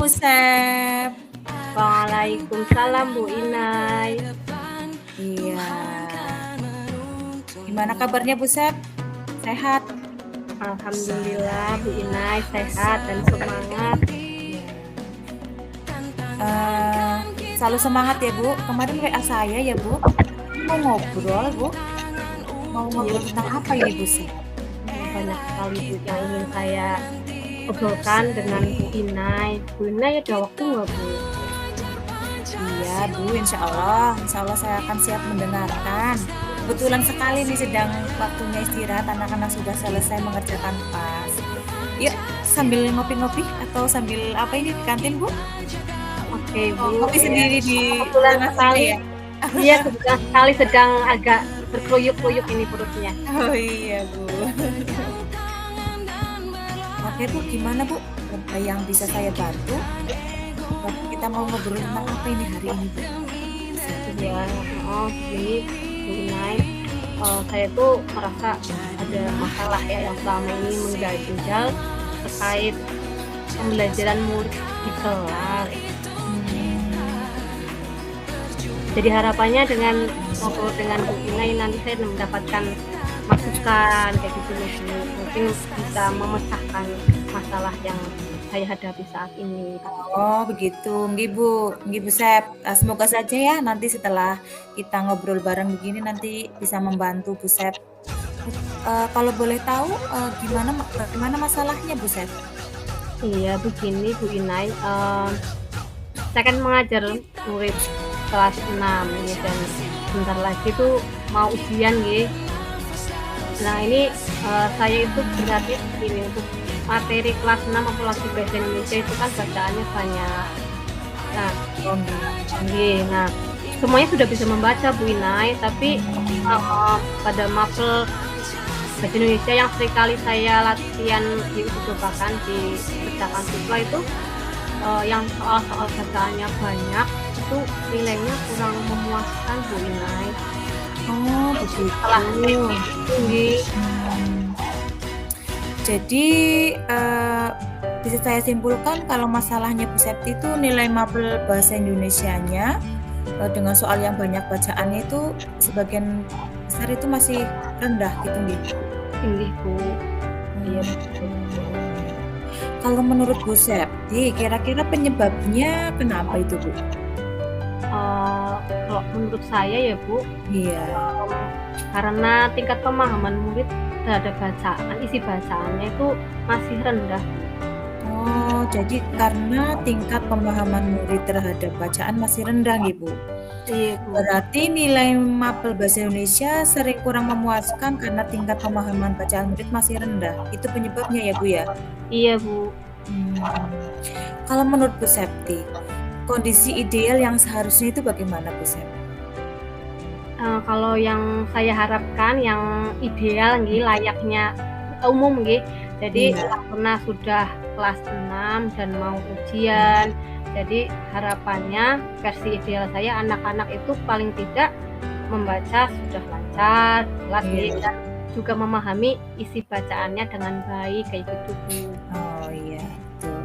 Sep. Waalaikumsalam Bu Inai. Iya. Gimana kabarnya Bu Sep? Sehat? Alhamdulillah Bu Inai sehat dan semangat. Selalu semangat ya Bu. Kemarin WA saya ya Bu. Mau ngobrol Bu. Mau ngobrol tentang apa ini Bu Sep? Banyak sekali Bu yang ingin saya obrolkan dengan Bu Inai. Bu Inai ada waktu nggak Bu? Iya Bu, insya Allah saya akan siap mendengarkan. Kebetulan sekali nih sedang waktunya istirahat, anak-anak sudah selesai mengerjakan pas. Yuk sambil ngopi-ngopi atau sambil apa ini di kantin Bu? Oke Bu. Ngopi sendiri di Kebetulan tengah sekali. ya? Iya kebetulan sekali sedang agak berkeluyuk-keluyuk ini perutnya. Oh iya Bu. Oke Bu, gimana Bu? Apa yang bisa saya bantu? Kita mau ngobrol tentang apa ini hari ini Bu? Ya, begini Bu Inai, saya tuh merasa ada masalah ya yang selama ini mengganjal terkait pembelajaran murid di kelas. Jadi harapannya dengan ngobrol dengan Bu Inai nanti saya mendapatkan masukan kayak gitu Bu. Mungkin bisa memecahkan masalah yang saya hadapi saat ini. Oh begitu, nggih Bu Sep. Semoga saja ya nanti setelah kita ngobrol bareng begini nanti bisa membantu Bu Sep. Kalau boleh tahu gimana masalahnya Bu Sep? Iya begini Bu Inai, saya kan mengajar murid kelas 6 ini dan sebentar lagi tuh mau ujian nggih. Nah ini saya itu berarti begini, untuk materi kelas 6 apalagi bahasa Indonesia itu kan bacaannya banyak. Nah, nah semuanya sudah bisa membaca Bu Inai, tapi pada mapel bahasa Indonesia yang seringkali saya latihan diuji-cobakan di percakapan siswa itu yang soal-soal bacaannya banyak itu nilainya kurang memuaskan Bu Inai. Oh begitu. Setelah tinggi. Jadi bisa saya simpulkan kalau masalahnya Bu Septi itu nilai mapel bahasa Indonesianya dengan soal yang banyak bacaannya itu sebagian besar itu masih rendah gitu nggih. Tinggi Bu. Iya. Kalau menurut Bu Septi kira-kira penyebabnya kenapa itu Bu? Kalau menurut saya ya Bu, Iya. Karena tingkat pemahaman murid terhadap bacaan, isi bacaannya itu masih rendah. Oh, jadi karena tingkat pemahaman murid terhadap bacaan masih rendah gitu. Iya Bu. Berarti nilai mapel bahasa Indonesia sering kurang memuaskan karena tingkat pemahaman bacaan murid masih rendah. Itu penyebabnya ya Bu ya? Iya Bu. Kalau menurut Bu Septi, kondisi ideal yang seharusnya itu bagaimana Bu Septi? Kalau yang saya harapkan yang ideal nggih layaknya umum nggih. Jadi karena sudah kelas 6 dan mau ujian, jadi harapannya versi ideal saya anak-anak itu paling tidak membaca sudah lancar, kelas dan juga memahami isi bacaannya dengan baik kayak gitu Bu. Oh iya, betul.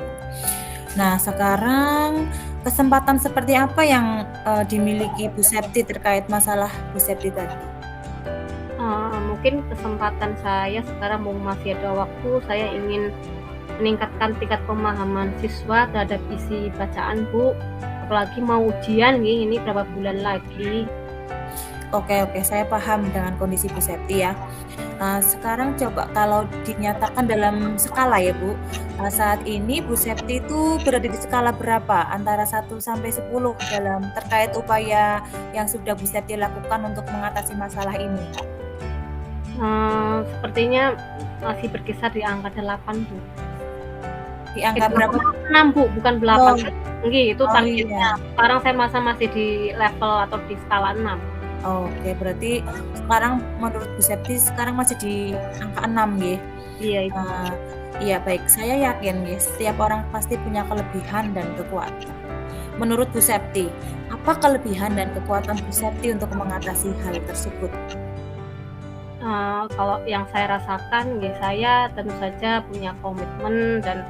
Nah, sekarang kesempatan seperti apa yang dimiliki Bu Septi terkait masalah Bu Septi tadi? Mungkin kesempatan saya sekarang masih ada waktu, saya ingin meningkatkan tingkat pemahaman siswa terhadap isi bacaan Bu. Apalagi mau ujian nih, ini berapa bulan lagi. Oke, saya paham dengan kondisi Bu Septi ya. Sekarang coba kalau dinyatakan dalam skala ya Bu, saat ini Bu Septi itu berada di skala berapa? Antara 1 sampai 10 dalam terkait upaya yang sudah Bu Septi lakukan untuk mengatasi masalah ini? Sepertinya masih berkisar di angka 8 Bu. Di angka berapa? 6 Bu, bukan 8. Itu targetnya. Iya. Sekarang saya masih di level atau di skala 6. Oke, berarti sekarang menurut Bu Septi sekarang masih di angka 6 nggih. Iya itu. Iya baik, saya yakin nggih setiap orang pasti punya kelebihan dan kekuatan. Menurut Bu Septi, apa kelebihan dan kekuatan Bu Septi untuk mengatasi hal tersebut? Kalau yang saya rasakan, saya tentu saja punya komitmen dan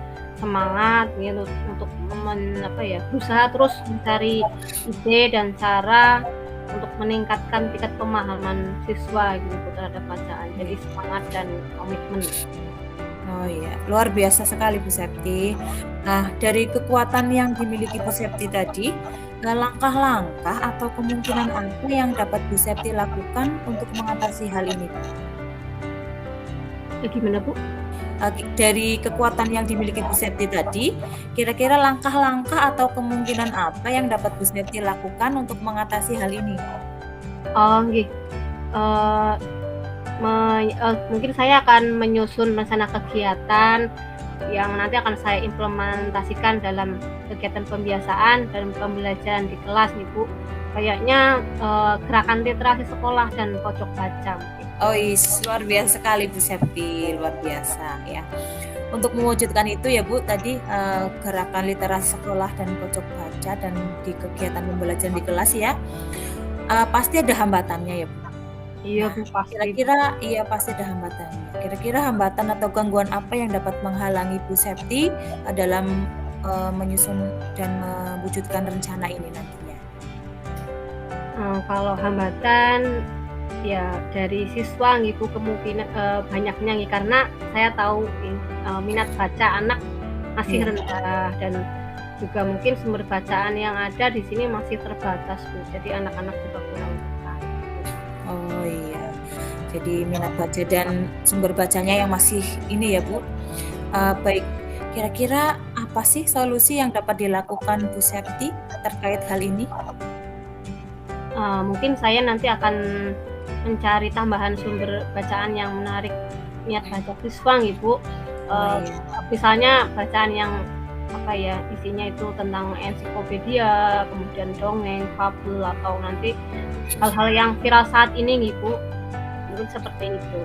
semangat gitu untuk berusaha terus mencari ide dan cara untuk meningkatkan tingkat pemahaman siswa gitu terhadap bacaan. Jadi Oke. semangat dan komitmen. Oh iya, luar biasa sekali Bu Septi. Nah, dari kekuatan yang dimiliki Bu Septi tadi, langkah-langkah atau kemungkinan apa yang dapat Bu Septi lakukan untuk mengatasi hal ini, Bu? Gimana, Bu? Dari kekuatan yang dimiliki Bu Septi tadi, kira-kira langkah-langkah atau kemungkinan apa yang dapat Bu Septi lakukan untuk mengatasi hal ini? Oh nggih, eee, mungkin saya akan menyusun rencana kegiatan yang nanti akan saya implementasikan dalam kegiatan pembiasaan dan pembelajaran di kelas nih, Bu. Kayaknya, gerakan literasi sekolah dan pojok baca mungkin. Oh, luar biasa sekali Bu Septi, luar biasa ya. Untuk mewujudkan itu ya Bu, tadi gerakan literasi sekolah dan pojok baca dan di kegiatan pembelajaran di kelas ya, pasti ada hambatannya ya Bu. Iya, Nah, Bu, pasti. kira-kira iya pasti ada hambatannya. Kira-kira hambatan atau gangguan apa yang dapat menghalangi Bu Septi dalam menyusun dan mewujudkan rencana ini nantinya? Kalau hambatan, ya dari siswa ngiku kemungkinan banyaknya nggih, karena saya tahu minat baca anak masih Iya. rendah dan juga mungkin sumber bacaan yang ada di sini masih terbatas, Bu. Jadi anak-anak juga kurang tertarik. Oh iya. Jadi minat baca dan sumber bacanya yang masih ini ya Bu. Baik, kira-kira apa sih solusi yang dapat dilakukan Bu Septi terkait hal ini? Mungkin saya nanti akan mencari tambahan sumber bacaan yang menarik minat baca siswa nggih, Bu. Oh Eee, iya. Misalnya bacaan yang isinya itu tentang ensiklopedia, kemudian dongeng, fabel, atau nanti hal-hal yang viral saat ini nih, Bu. Mungkin seperti itu.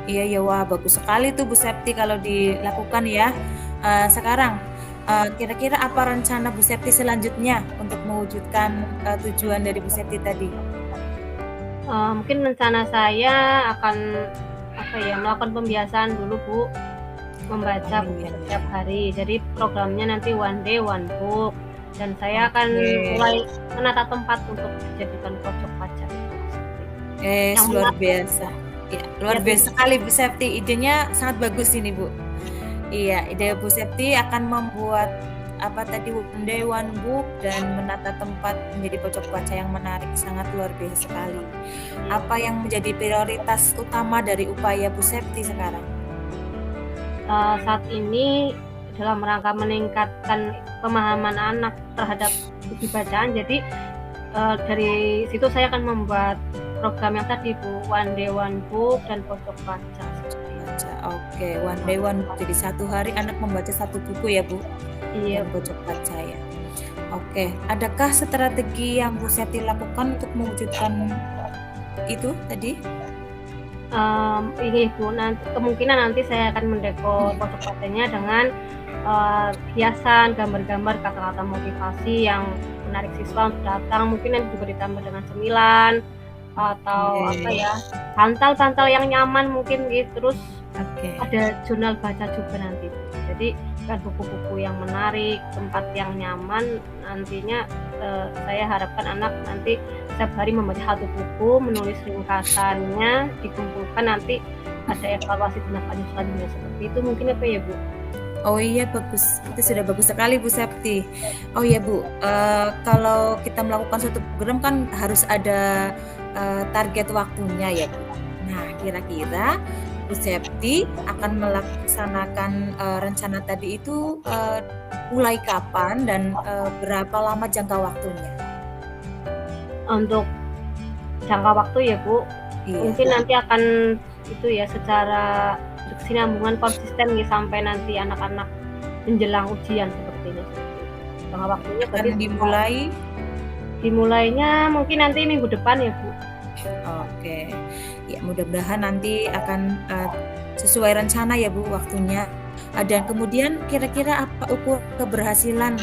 Iya ya, wah bagus sekali tuh Bu Septi kalau dilakukan ya. Sekarang, kira-kira apa rencana Bu Septi selanjutnya untuk mewujudkan, tujuan dari Bu Septi tadi? Mungkin rencana saya akan, melakukan pembiasaan dulu, Bu, Oh membaca buku iya setiap iya. hari. Jadi programnya nanti one day one book, dan saya akan Oke. mulai menata tempat untuk dijadikan pojok baca itu, seperti itu. Yang Luar menarik biasa. Ya, luar ya, Bu. biasa sekali Bu Septi, idenya sangat bagus ini Bu. Iya, ide Bu Septi akan membuat apa tadi one day one book dan menata tempat menjadi pojok baca yang menarik, sangat luar biasa sekali. Iya. Apa yang menjadi prioritas utama dari upaya Bu Septi sekarang? Saat ini dalam rangka meningkatkan pemahaman anak terhadap buku bacaan, jadi, dari situ saya akan membuat program yang tadi, Bu, one day one book dan pojok baca, seperti itu. Baca, oke, one day one book. Jadi satu hari anak membaca satu buku ya Bu, Iya, dan pojok baca ya. Oke, adakah strategi yang Bu Septi lakukan untuk mewujudkan itu tadi? ini, Bu, kemungkinan nanti saya akan mendekor pojok bacanya dengan, hiasan, gambar-gambar, kata-kata motivasi yang menarik siswa untuk datang, mungkin nanti juga ditambah dengan cemilan, atau Oke, bantal-bantal yang nyaman mungkin terus oke. ada jurnal baca juga nanti. Jadi kan buku-buku yang menarik, tempat yang nyaman, nantinya, saya harapkan anak nanti setiap hari membaca satu buku, menulis ringkasannya, dikumpulkan, nanti ada evaluasi tindak lanjut selanjutnya, seperti itu mungkin ya, Bu? Oh iya bagus, itu sudah bagus sekali Bu Septi. Oh iya Bu, kalau kita melakukan suatu program kan harus ada, target waktunya ya Bu. Nah kira-kira Bu Septi akan melaksanakan, rencana tadi itu, mulai kapan dan, berapa lama jangka waktunya? Untuk jangka waktu ya, Bu, Iya, mungkin nanti akan secara berkesinambungan konsisten nih sampai nanti anak-anak menjelang ujian sepertinya, seperti itu. Jangka waktunya akan berarti dimulai dimulainya mungkin nanti minggu depan ya, Bu. oke. Ya mudah-mudahan nanti akan, sesuai rencana ya Bu waktunya. Dan kemudian kira-kira apa ukur keberhasilan,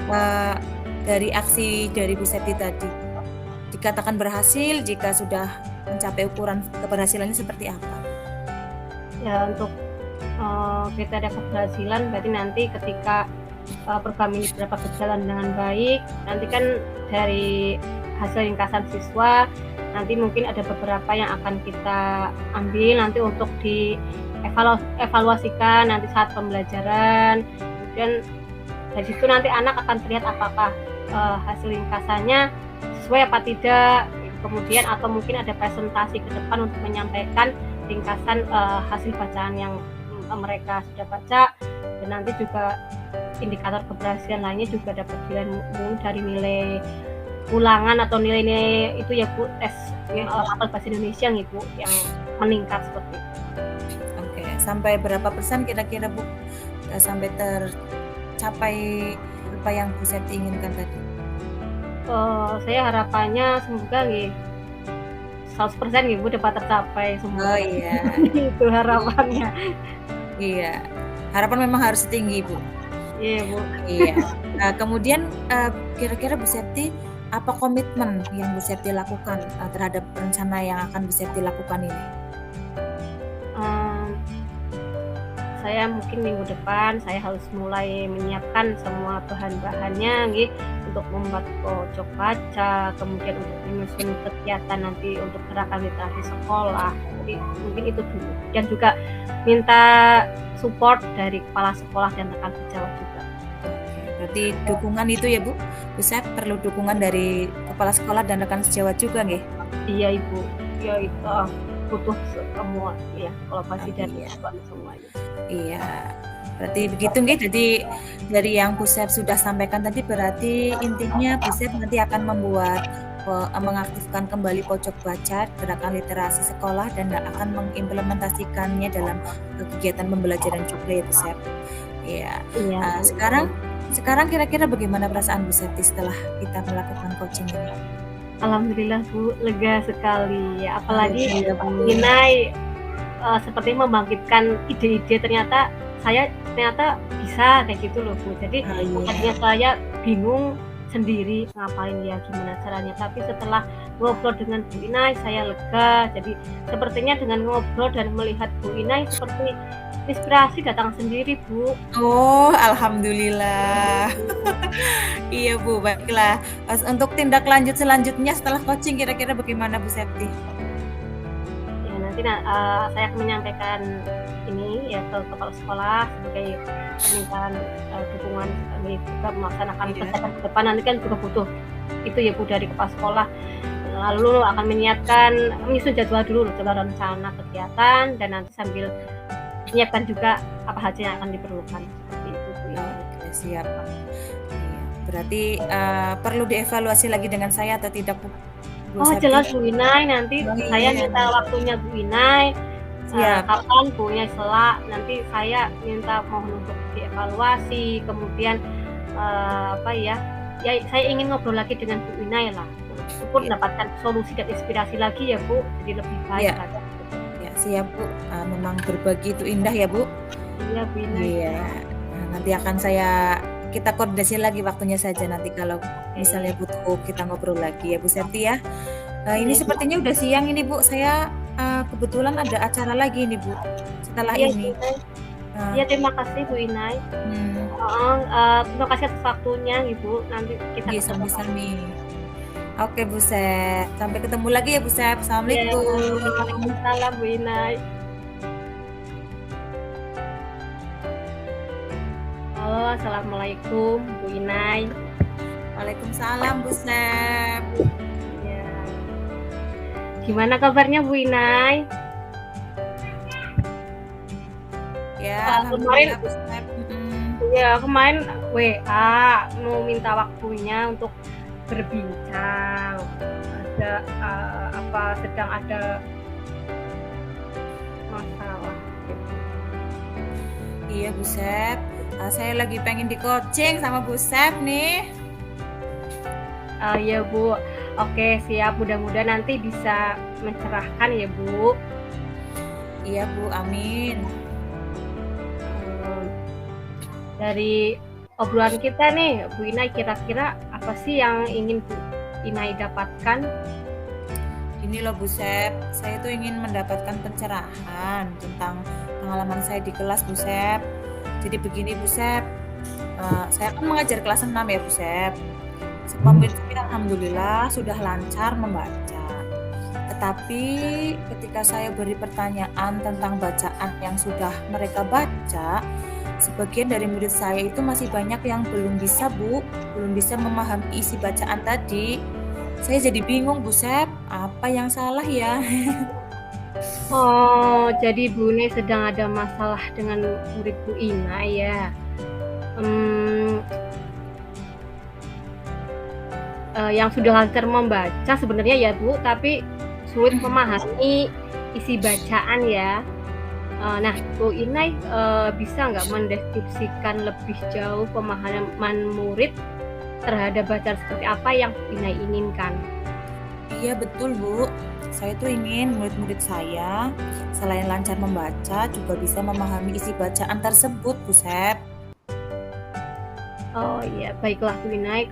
eee, dari aksi dari Bu Septi tadi? Dikatakan berhasil jika sudah mencapai ukuran keberhasilannya seperti apa? Ya untuk kriteria keberhasilan berarti nanti ketika program ini dapat berjalan dengan baik, nanti kan dari hasil ringkasan siswa nanti mungkin ada beberapa yang akan kita ambil nanti untuk dievaluasikan nanti saat pembelajaran. Kemudian dari situ nanti anak akan terlihat apakah hasil ringkasannya sesuai apa tidak. Kemudian atau mungkin ada presentasi ke depan untuk menyampaikan ringkasan hasil bacaan yang mereka sudah baca, dan nanti juga indikator keberhasilan lainnya juga dapat dilihat dari nilai ulangan atau nilai-nilai itu ya Bu, tes apel bahasa Indonesia nih Bu, yang meningkat seperti itu. Oke, sampai berapa persen kira-kira Bu sampai tercapai apa yang Bu Septi inginkan tadi? Saya harapannya semoga nih 100% nih Bu dapat tercapai semua. Oh iya. Itu harapannya. Iya, harapan memang harus tinggi Bu. Iya Bu. Iya. Kemudian kira-kira Bu Septi apa komitmen yang Bu Septi lakukan terhadap rencana yang akan Bu Septi lakukan ini? Saya mungkin minggu depan saya harus mulai menyiapkan semua bahan-bahannya nih, untuk membuat pojok baca, kemudian untuk menyusun kegiatan nanti untuk gerakan literasi sekolah. Jadi mungkin itu dulu. Dan juga minta support dari kepala sekolah dan rekan sejawat juga. Berarti dukungan itu ya Bu Sep, perlu dukungan dari kepala sekolah dan rekan sejawat juga nggih? Iya Ibu, ya itu butuh semua ya, kolaborasi dari semuanya. Iya, berarti begitu nggih. Jadi dari yang Bu Sep sudah sampaikan tadi berarti intinya Bu Sep nanti akan mengaktifkan kembali pojok baca gerakan literasi sekolah dan akan mengimplementasikannya dalam kegiatan pembelajaran juga ya Bu Sep. Iya. Sekarang kira-kira bagaimana perasaan Bu Septi setelah kita melakukan coaching ini? Alhamdulillah Bu, lega sekali ya, apalagi Inai seperti membangkitkan ide-ide, ternyata saya bisa kayak gitu loh Bu. Jadi tadinya saya bingung sendiri ngapain ya, gimana caranya, tapi setelah ngobrol dengan Bu Inai saya lega. Jadi sepertinya dengan ngobrol dan melihat Bu Inai seperti inspirasi datang sendiri Bu. Oh, alhamdulillah. Iya Bu, baiklah. Untuk tindak lanjut selanjutnya setelah coaching kira-kira bagaimana Bu Septi? Ya nanti saya akan menyampaikan ini ya ke kepala sekolah sebagai permintaan dukungan kami juga melaksanakan kegiatan ke depan. Nanti kan juga butuh itu ya Bu dari kepala sekolah. Lalu akan menyusun jadwal dulu, jadwal rencana kegiatan, dan nanti sambil menyiapkan juga apa saja yang akan diperlukan seperti itu Bu. Oke, siap. Iya, berarti perlu dievaluasi lagi dengan saya atau tidak Bu? Jelas Bu Inai, nanti saya minta waktunya Bu Inai. Kapan Bu Inai selak, nanti saya minta mohon untuk dievaluasi. Kemudian saya ingin ngobrol lagi dengan Bu Inai lah, untuk mendapatkan solusi dan inspirasi lagi ya Bu, jadi lebih baik lagi. Ya, siap Bu. Memang berbagi itu indah ya Bu. Iya Bu Inai. Iya. Nanti akan kita koordinasi lagi waktunya saja nanti kalau misalnya butuh kita ngobrol lagi ya Bu Septi ya. Ini sepertinya udah siang ini Bu. Saya kebetulan ada acara lagi nih Bu setelah ini. Iya, terima kasih Bu Inai. Terima kasih atas waktunya Ibu. Nanti kita sami-sami. Oke Bu Sep, sampai ketemu lagi ya Bu Sep. Assalamualaikum. Waalaikumsalam Bu Inai. Halo, assalamualaikum Bu Inai. Waalaikumsalam Bu Sep. Ya. Gimana kabarnya Bu Inai? Ya, kemarin Bu Sep. Ya, kemarin WA mau minta waktunya untuk berbincang. Sedang ada masalah gitu. Iya Bu Sep, saya lagi pengen di coaching sama Bu Sep nih. Iya Bu, oke siap, mudah-mudahan nanti bisa mencerahkan ya Bu. Iya Bu, amin. Dari obrolan kita nih Bu Inai, kira-kira apa sih yang ingin Bu Inai dapatkan? Ini loh Bu Sep, saya tuh ingin mendapatkan pencerahan tentang pengalaman saya di kelas Bu Sep. Jadi begini Bu Sep, saya kan mengajar kelas 6 ya Bu Sep. Semua murid saya alhamdulillah sudah lancar membaca. Tetapi ketika saya beri pertanyaan tentang bacaan yang sudah mereka baca, sebagian dari murid saya itu masih banyak yang belum bisa Bu, belum bisa memahami isi bacaan tadi. Saya jadi bingung Bu Sep, apa yang salah ya? Oh, jadi Bu Inai sedang ada masalah dengan murid Bu Inai ya. Yang sudah lancar membaca sebenarnya ya Bu, tapi sulit memahami isi bacaan ya. Nah, Bu Inai bisa nggak mendeskripsikan lebih jauh pemahaman murid terhadap bacaan seperti apa yang Bu Inai inginkan? Iya betul Bu, saya tuh ingin murid-murid saya selain lancar membaca juga bisa memahami isi bacaan tersebut Bu Sep. Oh iya, baiklah Bu Inai.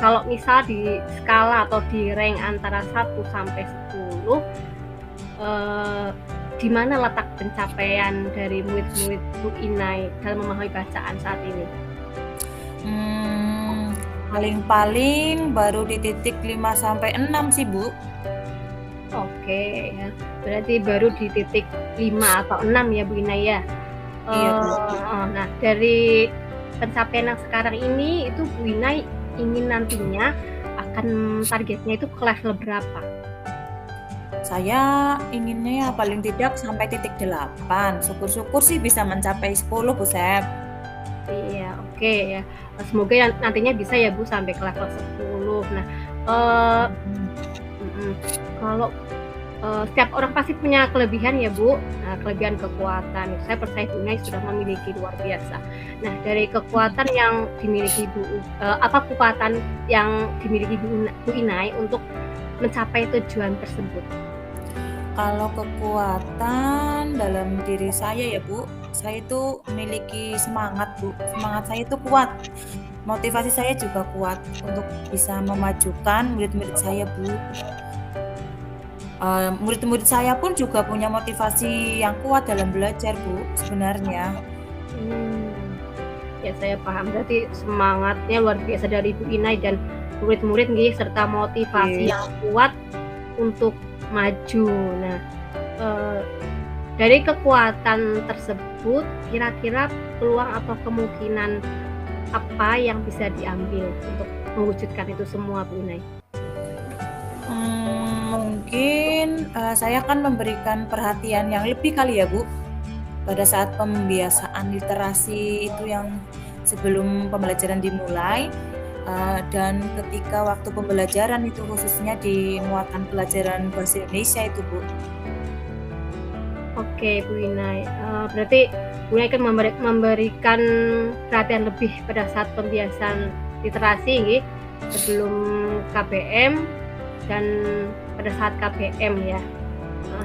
Kalau misal di skala atau di rank antara 1 sampai 10, di mana letak pencapaian dari murid-murid Bu Inai dalam memahami bacaan saat ini? Paling-paling baru di titik 5 sampai 6 sih Bu. Oke ya, berarti baru di titik 5 atau 6 ya Bu Inai ya? Iya Bu. Nah, dari pencapaian yang sekarang ini itu Bu Inai ingin nantinya akan targetnya itu ke level berapa? Saya inginnya ya paling tidak sampai titik 8. Syukur-syukur sih bisa mencapai 10 Bu Sep. Iya, oke ya. Semoga nantinya bisa ya Bu sampai ke level 10. Nah, kalau setiap orang pasti punya kelebihan ya Bu. Nah, kelebihan kekuatan. Saya percaya Bu Inai sudah memiliki luar biasa. Nah, dari kekuatan yang dimiliki apa kekuatan yang dimiliki Bu Inai untuk mencapai tujuan tersebut? Kalau kekuatan dalam diri saya ya Bu, saya itu memiliki semangat Bu. Semangat saya itu kuat. Motivasi saya juga kuat untuk bisa memajukan murid-murid saya Bu. Murid-murid saya pun juga punya motivasi yang kuat dalam belajar Bu sebenarnya. Ya saya paham. Berarti semangatnya luar biasa dari Bu Inai dan murid-murid nih, serta motivasi yang kuat untuk maju. Nah, dari kekuatan tersebut, kira-kira peluang atau kemungkinan apa yang bisa diambil untuk mewujudkan itu semua, Bu Inai? Mungkin saya akan memberikan perhatian yang lebih kali ya Bu, pada saat pembiasaan literasi itu yang sebelum pembelajaran dimulai, dan ketika waktu pembelajaran itu khususnya di muatan pelajaran bahasa Indonesia itu Bu. Oke Bu Inai, berarti Bu Inai akan memberikan perhatian lebih pada saat pembiasaan literasi sebelum KBM dan pada saat KBM ya.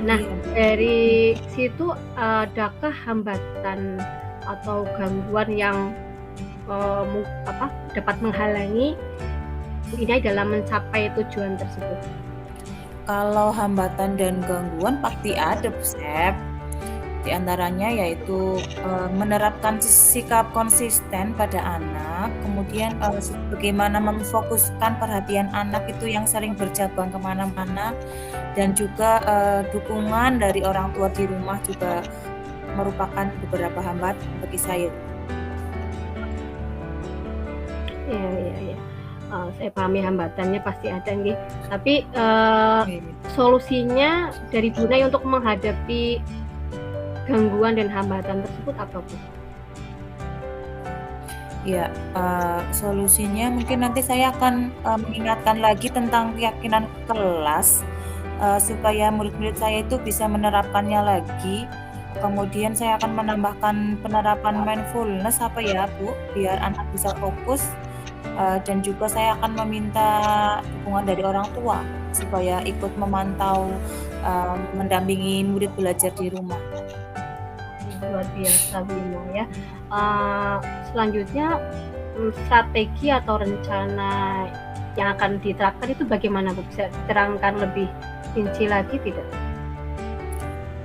Nah, dari situ adakah hambatan atau gangguan yang dapat menghalangi Bu Inai dalam mencapai tujuan tersebut? Kalau hambatan dan gangguan pasti ada Bu Sep. Di antaranya yaitu menerapkan sikap konsisten pada anak, kemudian bagaimana memfokuskan perhatian anak itu yang sering bercabang kemana-mana, dan juga dukungan dari orang tua di rumah juga merupakan beberapa hambatan bagi saya. Iya. Saya pahami hambatannya pasti ada nih. Tapi solusinya dari Bu Inai untuk menghadapi gangguan dan hambatan tersebut apa Bu? Ya, solusinya mungkin nanti saya akan mengingatkan lagi tentang keyakinan kelas supaya murid-murid saya itu bisa menerapkannya lagi. Kemudian saya akan menambahkan penerapan mindfulness Bu, biar anak bisa fokus. Dan juga saya akan meminta dukungan dari orang tua supaya ikut memantau, mendampingi murid belajar di rumah. Luar biasa Bu Inai ya. Selanjutnya strategi atau rencana yang akan diterapkan itu bagaimana Bu? Bisa diterangkan lebih rinci lagi tidak?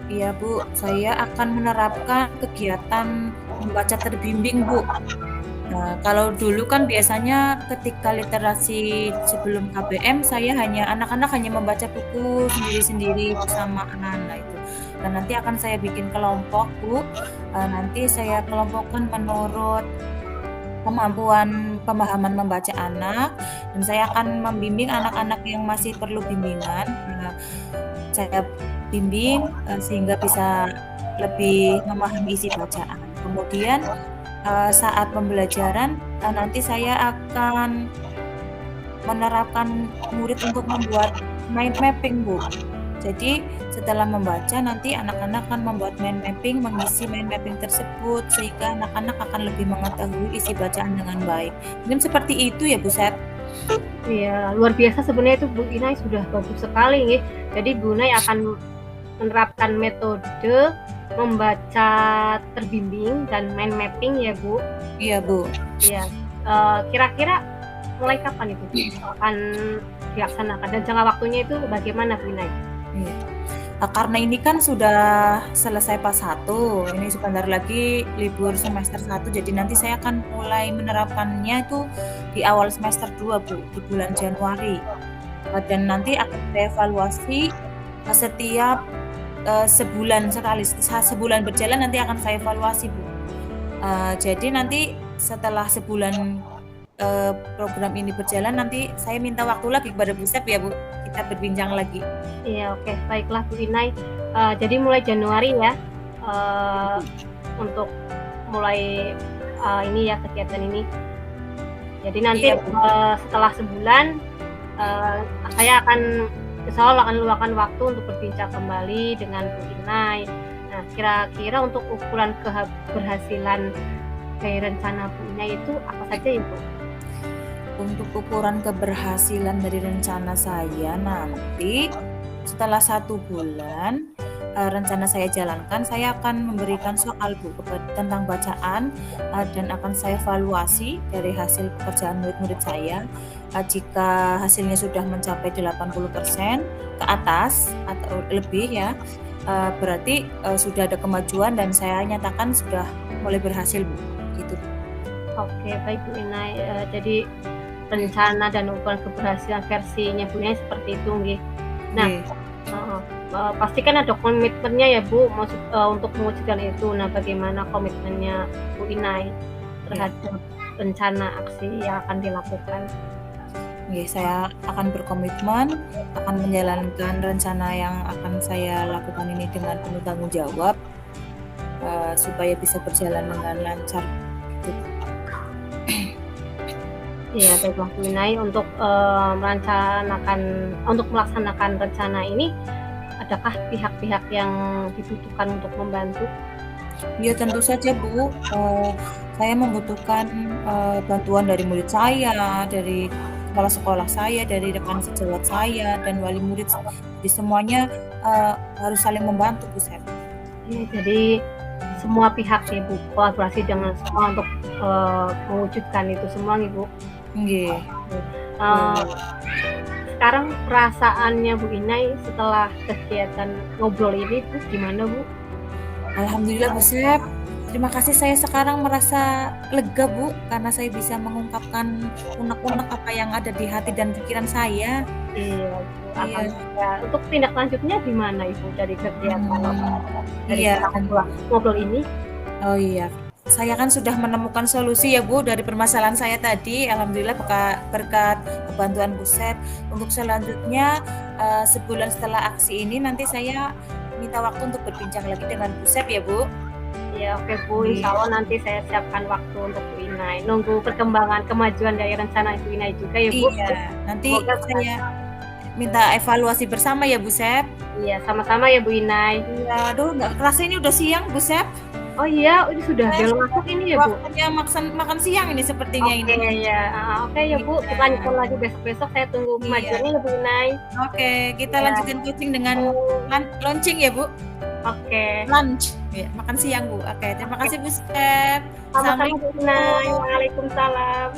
Iya Bu, saya akan menerapkan kegiatan membaca terbimbing Bu. Nah, kalau dulu kan biasanya ketika literasi sebelum KBM anak-anak hanya membaca buku sendiri-sendiri bersama anak-anak itu. Dan nanti akan saya bikin kelompok Bu, nanti saya kelompokkan menurut kemampuan pemahaman membaca anak, dan saya akan membimbing anak-anak yang masih perlu bimbingan. Saya bimbing sehingga bisa lebih memahami isi bacaan. Kemudian saat pembelajaran nanti saya akan menerapkan murid untuk membuat mind mapping Bu. Jadi setelah membaca nanti anak-anak akan membuat mind mapping, mengisi mind mapping tersebut sehingga anak-anak akan lebih mengetahui isi bacaan dengan baik. Mungkin seperti itu ya Bu Sep. Iya, luar biasa sebenarnya itu Bu Inai sudah bagus sekali nih. Jadi Bu Inai akan menerapkan metode membaca terbimbing dan mind mapping ya Bu. Iya Bu. Iya. Kira-kira mulai kapan itu akan dilaksanakan dan jangka waktunya itu bagaimana Bu Inai? Iya. Karena ini kan sudah selesai pas 1, ini sebentar lagi libur semester 1, jadi nanti saya akan mulai menerapkannya itu di awal semester 2 Bu, di bulan Januari. Dan nanti akan saya evaluasi setiap sebulan sekali, sebulan berjalan nanti akan saya evaluasi Bu. Jadi nanti setelah sebulan program ini berjalan, nanti saya minta waktu lagi kepada Bu Sep ya Bu, kita berbincang lagi. Iya, oke, baiklah Bu Inai. Jadi mulai Januari ya, untuk mulai ini ya kegiatan ini. Jadi nanti setelah sebulan saya akan insya Allah akan luangkan waktu untuk berbincang kembali dengan Bu Inai. Nah, kira-kira untuk ukuran keberhasilan dari rencana Bu Inai itu apa saja ya Bu? Untuk ukuran keberhasilan dari rencana saya nanti setelah 1 bulan rencana saya jalankan, saya akan memberikan soal Bu tentang bacaan dan akan saya evaluasi dari hasil pekerjaan murid-murid saya. Jika hasilnya sudah mencapai 80% ke atas atau lebih ya, berarti sudah ada kemajuan dan saya nyatakan sudah mulai berhasil Bu. Gitu. Oke, baik Bu Inai. Jadi rencana dan ukuran keberhasilan versinya Bu Inai seperti itu nggih. Nah, pasti kan ada komitmennya ya Bu, untuk mewujudkan itu. Nah, bagaimana komitmennya Bu Inai terhadap rencana aksi yang akan dilakukan? Saya akan berkomitmen, akan menjalankan rencana yang akan saya lakukan ini dengan penuh tanggung jawab, supaya bisa berjalan dengan lancar. Iya, baiklah Bu Inai, untuk melaksanakan rencana ini, adakah pihak-pihak yang dibutuhkan untuk membantu? Ya tentu saja Bu, saya membutuhkan bantuan dari murid saya, dari kepala sekolah saya, dari rekan sejawat saya, dan wali murid. Jadi semuanya harus saling membantu Bu Sep. Ya, jadi semua pihak ya Bu, kolaborasi dengan semua untuk mewujudkan itu semua nih Bu. Nggih. Sekarang perasaannya Bu Inai setelah kegiatan ngobrol ini tuh gimana Bu? Alhamdulillah Bu Sep, terima kasih, saya sekarang merasa lega Bu, karena saya bisa mengungkapkan unek-unek apa yang ada di hati dan pikiran saya. Iya Bu, alhamdulillah. Untuk tindak lanjutnya gimana Ibu dari kegiatan ngobrol ini? Oh iya, saya kan sudah menemukan solusi ya Bu dari permasalahan saya tadi. Alhamdulillah berkat kebantuan Bu Sep. Untuk selanjutnya sebulan setelah aksi ini nanti saya minta waktu untuk berbincang lagi dengan Bu Sep ya Bu. Ya oke Bu, insya Allah nanti saya siapkan waktu untuk Bu Inai. Nunggu perkembangan kemajuan dari rencana Bu Inai juga ya Bu. Iya, nanti saya minta evaluasi bersama ya Bu Sep. Iya, sama-sama ya Bu Inai. Iya, aduh nggak kerasa ini udah siang Bu Sep. Oh iya, ini sudah bel masuk ini ya Bu? Waktunya makan siang ini sepertinya ini. Oke ya Bu, kita lanjutkan lagi besok-besok, saya tunggu kemajuannya ya Bu Inai. Oke, kita lanjutkan coaching dengan launching ya Bu. Oke. Lunch, ya, makan siang Bu. Oke, terima kasih Bu Sep. Sama-sama Bu Inai, waalaikumsalam.